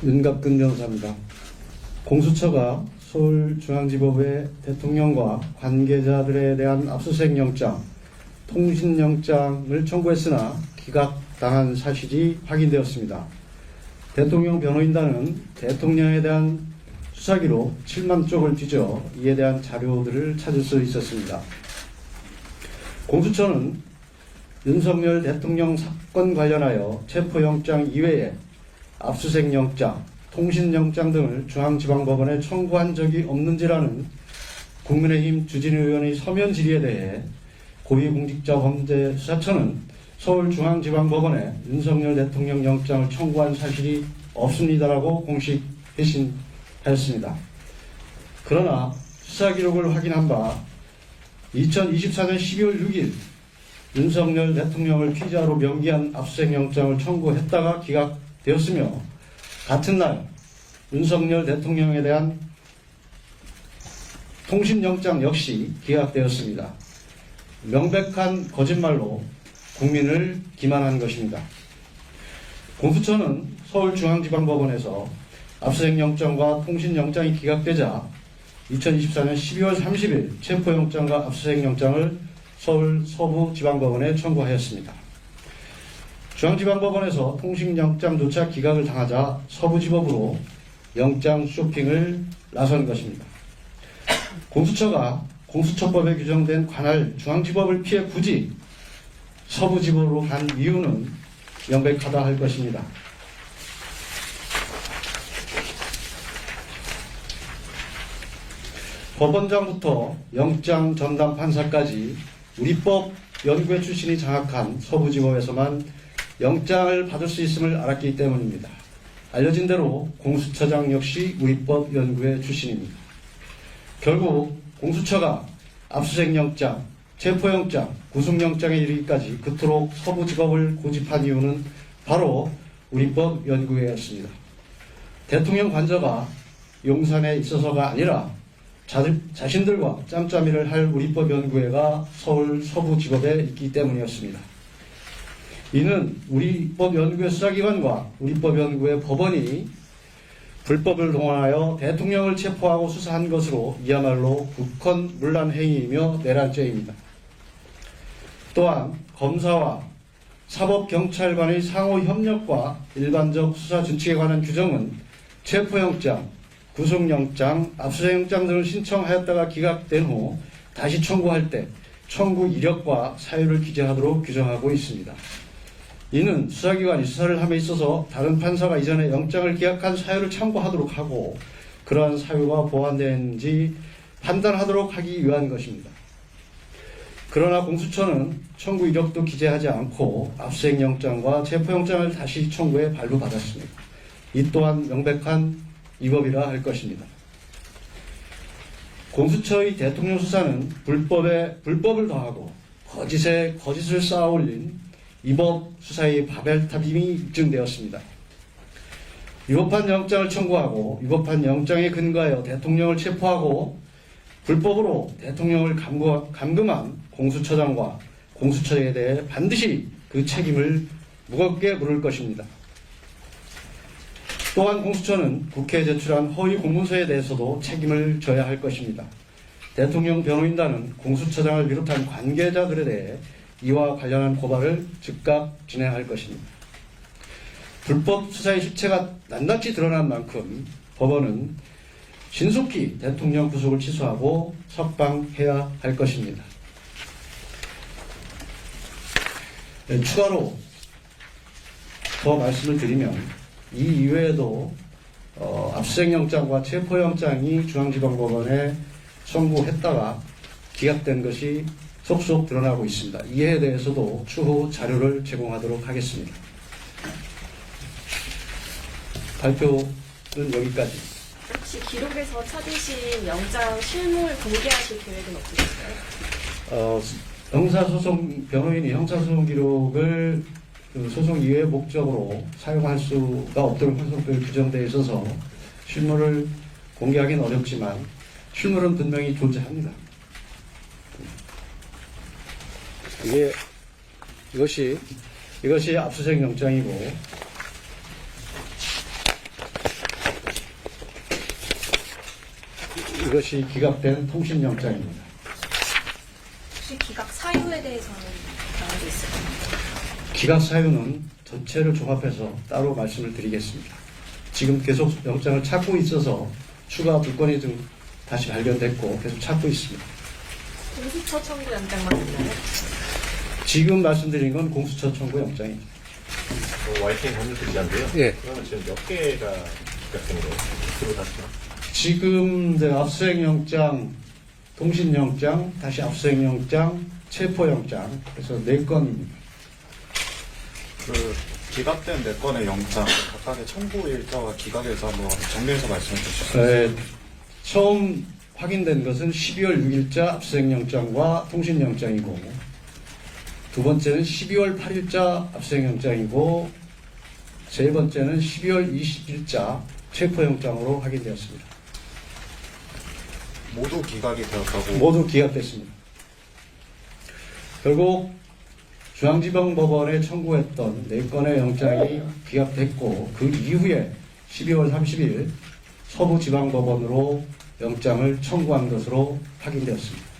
윤갑근 변호사입니다. 공수처가 서울중앙지법에 대통령과 관계자들에 대한 압수수색 영장, 통신영장을 청구했으나 기각당한 사실이 확인되었습니다. 대통령 변호인단은 대통령에 대한 수사기록 7만 쪽을 뒤져 이에 대한 자료들을 찾을 수 있었습니다. 공수처는 윤석열 대통령 사건 관련하여 체포영장 이외에 압수수색 영장, 통신영장 등을 중앙지방법원에 청구한 적이 없는지라는 국민의힘 주진우 의원의 서면 질의에 대해 고위공직자범죄수사처는 서울중앙지방법원에 윤석열 대통령 영장을 청구한 사실이 없습니다라고 공식 회신하였습니다. 그러나 수사기록을 확인한 바 2024년 12월 6일 윤석열 대통령을 피의자로 명기한 압수수색 영장을 청구했다가 기각되었으며 같은 날 윤석열 대통령에 대한 통신영장 역시 기각되었습니다. 명백한 거짓말로 국민을 기만한 것입니다. 공수처는 서울중앙지방법원에서 압수수색 영장과 통신영장이 기각되자 2024년 12월 30일 체포영장과 압수수색 영장을 서울 서부지방법원에 청구하였습니다. 중앙지방법원에서 통신영장조차 기각을 당하자 서부지법으로 영장 쇼핑을 나선 것입니다. 공수처가 공수처법에 규정된 관할 중앙지법을 피해 굳이 서부지법으로 간 이유는 명백하다 할 것입니다. 법원장부터 영장 전담 판사까지 우리법 연구회 출신이 장악한 서부지법에서만 영장을 받을 수 있음을 알았기 때문입니다. 알려진 대로 공수처장 역시 우리법 연구회 출신입니다. 결국 공수처가 압수수색 영장, 체포영장, 구속영장에 이르기까지 그토록 서부지법을 고집한 이유는 바로 우리법 연구회였습니다. 대통령 관저가 용산에 있어서가 아니라 자신들과 짬짬이를 할 우리법 연구회가 서울 서부지법에 있기 때문이었습니다. 이는 우리법 연구회 수사기관과 우리법 연구회 법원이 불법을 동원하여 대통령을 체포하고 수사한 것으로 이야말로 국헌문란 행위이며 내란죄입니다. 또한 검사와 사법경찰관의 상호 협력과 일반적 수사 준칙에 관한 규정은 체포영장, 구속영장, 압수수색영장 등을 신청하였다가 기각된 후 다시 청구할 때 청구 이력과 사유를 기재하도록 규정하고 있습니다. 이는 수사기관이 수사를 함에 있어서 다른 판사가 이전에 영장을 기각한 사유를 참고하도록 하고 그러한 사유가 보완되는지 판단하도록 하기 위한 것입니다. 그러나 공수처는 청구 이력도 기재하지 않고 압수수색영장과 체포영장을 다시 청구해 발부받았습니다. 이 또한 명백한 위법이라 할 것입니다. 공수처의 대통령 수사는 불법에 불법을 더하고 거짓에 거짓을 쌓아올린 위법 수사의 바벨탑임이 입증되었습니다. 위법한 영장을 청구하고 위법한 영장에 근거하여 대통령을 체포하고 불법으로 대통령을 감금한 공수처장과 공수처에 대해 반드시 그 책임을 무겁게 물을 것입니다. 또한 공수처는 국회에 제출한 허위 공문서에 대해서도 책임을 져야 할 것입니다. 대통령 변호인단은 공수처장을 비롯한 관계자들에 대해 이와 관련한 고발을 즉각 진행할 것입니다. 불법 수사의 실체가 낱낱이 드러난 만큼 법원은 신속히 대통령 구속을 취소하고 석방해야 할 것입니다. 추가로 더 말씀을 드리면 이 이외에도 압수수색영장과 체포영장이 중앙지방법원에 청구했다가 기각된 것이 속속 드러나고 있습니다. 이에 대해서도 추후 자료를 제공하도록 하겠습니다. 발표는 여기까지. 혹시 기록에서 찾으신 영장 실물 공개하실 계획은 없으실까요? 형사소송 변호인이 형사소송 기록을 그 소송 이외의 목적으로 사용할 수가 없도록 항목들 규정되어 있어서 실물을 공개하기는 어렵지만 실물은 분명히 존재합니다. 이것이 압수수색 영장이고 이것이 기각된 통신영장입니다. 혹시 기각 사유에 대해서는 알고 있을까요? 기각 사유는 전체를 종합해서 따로 말씀을 드리겠습니다. 지금 계속 영장을 찾고 있어서 추가 두 건이 좀 다시 발견됐고 계속 찾고 있습니다. 공수처 청구 영장만 있나요? 지금 말씀드린 건 공수처 청구 영장입니다. YTN 법률 기자인데요. 예. 그러면 지금 몇 개가 기각된 거예요? 주로 다시. 지금 이제 압수수색영장, 통신영장, 다시 압수수색영장, 체포영장 그래서 4건입니다. 그 기각된 4건의 영장 각각의 청구 일자와 기각일자 한번 정리해서 말씀해 주시죠. 처음 확인된 것은 12월 6일자 압수수색영장과 통신영장이고 두 번째는 12월 8일자 압수수색영장이고 세 번째는 12월 20일자 체포영장으로 확인되었습니다. 모두 기각이 되었다고. 모두 기각됐습니다. 결국 중앙지방법원에 청구했던 4건의 영장이 기각됐고 그 이후에 12월 30일 서부지방법원으로 영장을 청구한 것으로 확인되었습니다.